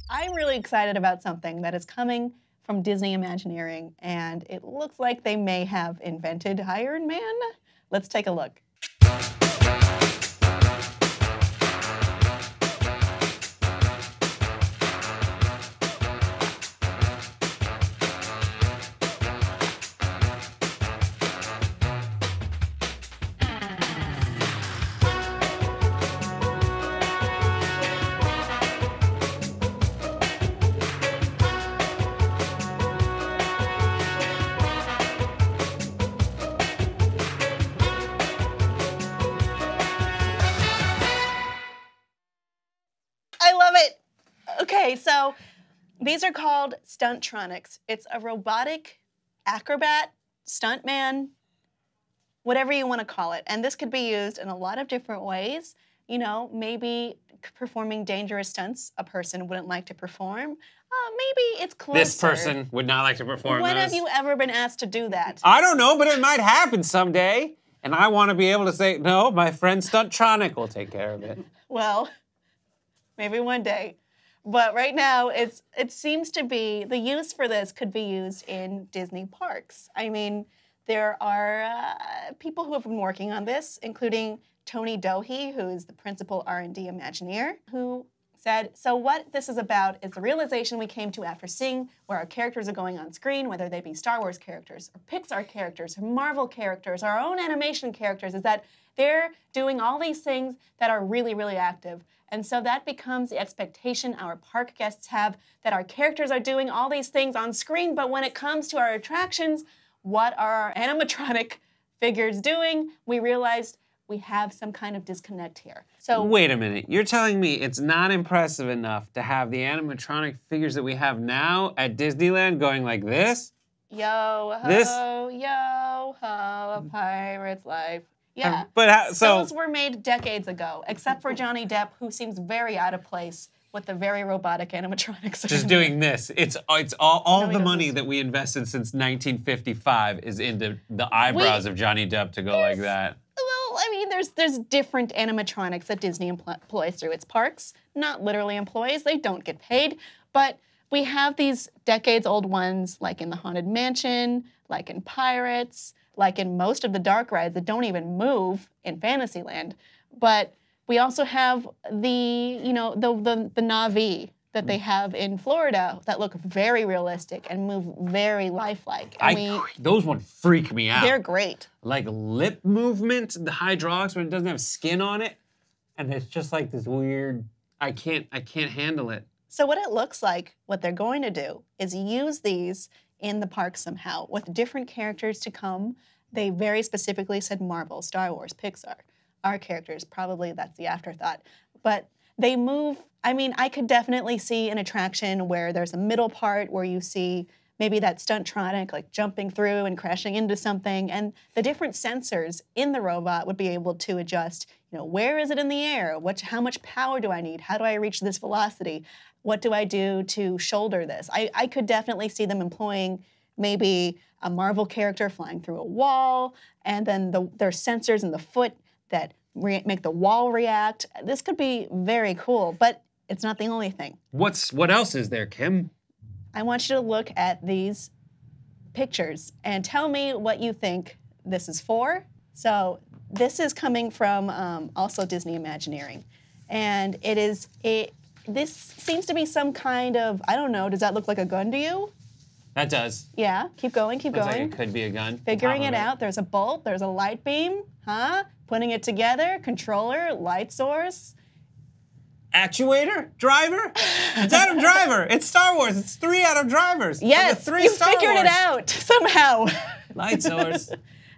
I'm really excited about something that is coming from Disney Imagineering, and it looks like they may have invented Iron Man. Let's take a look. I love it. Okay, so these are called Stuntronics. It's a robotic acrobat, stuntman, whatever you want to call it. And this could be used in a lot of different ways. You know, maybe performing dangerous stunts a person wouldn't like to perform. Maybe it's closer. This person would not like to perform When those. have you ever been asked to do that? I don't know, but it might happen someday. And I want to be able to say, no, my friend Stuntronic will take care of it. Well, maybe one day. But right now, it seems to be, the use for this could be used in Disney parks. I mean, there are people who have been working on this, including Tony Dohey, who is the principal R&D Imagineer, who said, so what this is about is the realization we came to after seeing where our characters are going on screen, whether they be Star Wars characters, or Pixar characters, or Marvel characters, our own animation characters, is that they're doing all these things that are really, really active. And so that becomes the expectation our park guests have, that our characters are doing all these things on screen, but when it comes to our attractions, what are our animatronic figures doing? We realized we have some kind of disconnect here. So wait a minute. You're telling me it's not impressive enough to have the animatronic figures that we have now at Disneyland going like this? Yo ho, This? yo ho, a pirate's life. Yeah, But so those were made decades ago, except for Johnny Depp, who seems very out of place with the very robotic animatronics. just doing this. It's all No, he the money doesn't. that we invested siness 1955 is into the eyebrows of Johnny Depp to go like that. Well, I mean, there's different animatronics that Disney employs through its parks. Not literally employs, they don't get paid, but we have these decades-old ones, like in the Haunted Mansion, like in Pirates, like in most of the dark rides that don't even move in Fantasyland. But we also have the, you know, the Na'vi that they have in Florida that look very realistic and move very lifelike. And Those ones freak me out. they're great. Like lip movement, the hydraulics when it doesn't have skin on it, and it's just like this weird. I can't handle it. So what it looks like, what they're going to do, is use these in the park somehow with different characters to come. They very specifically said Marvel, Star Wars, Pixar. Our characters, probably that's the afterthought. But they move, I mean, I could definitely see an attraction where there's a middle part where you see maybe that stuntronic like jumping through and crashing into something, and the different sensors in the robot would be able to adjust, you know, where is it in the air? How much power do I need? How do I reach this velocity? What do I do to shoulder this? I could definitely see them employing maybe a Marvel character flying through a wall, and then their sensors in the foot that make the wall react. This could be very cool, but it's not the only thing. What else is there, Kim? I want you to look at these pictures and tell me what you think this is for. So this is coming from also Disney Imagineering, and this seems to be some kind of, I don't know, does that look like a gun to you? That does. Yeah, keep going, keep Looks going. like it could be a gun. Figuring it out. There's a bolt, there's a light beam, huh? Putting it together, controller, light source. Actuator? Driver? It's Adam Driver. It's Star Wars. It's 3 Adam Drivers. Yes, three you Star figured it Wars. out somehow. Light source.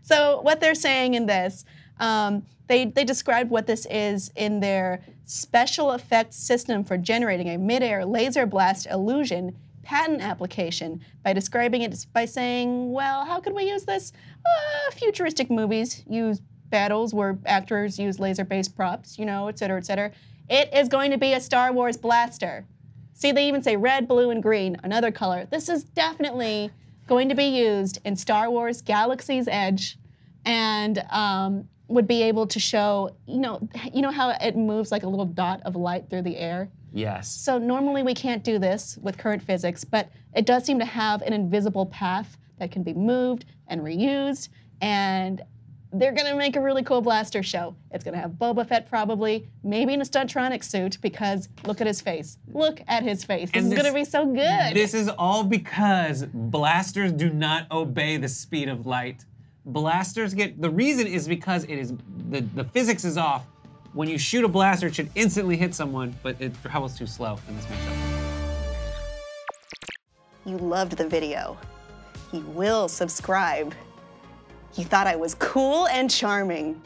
So what they're saying in this, they described what this is in their special effects system for generating a mid-air laser blast illusion patent application by describing it by saying, well, how could we use this? Futuristic movies use battles where actors use laser-based props, you know, et cetera, et cetera. It is going to be a Star Wars blaster. See, they even say red, blue, and green, another color. This is definitely going to be used in Star Wars Galaxy's Edge. And would be able to show, you know how it moves like a little dot of light through the air? Yes. So normally we can't do this with current physics, but it does seem to have an invisible path that can be moved and reused, and they're gonna make a really cool blaster show. It's gonna have Boba Fett probably, maybe in a Stuntronic suit, because look at his face. Look at his face. This is gonna be so good. This is all because blasters do not obey the speed of light. Blasters the reason is because it is, the physics is off. When you shoot a blaster, it should instantly hit someone, but it travels too slow in this matchup. You loved the video. You will subscribe. You thought I was cool and charming.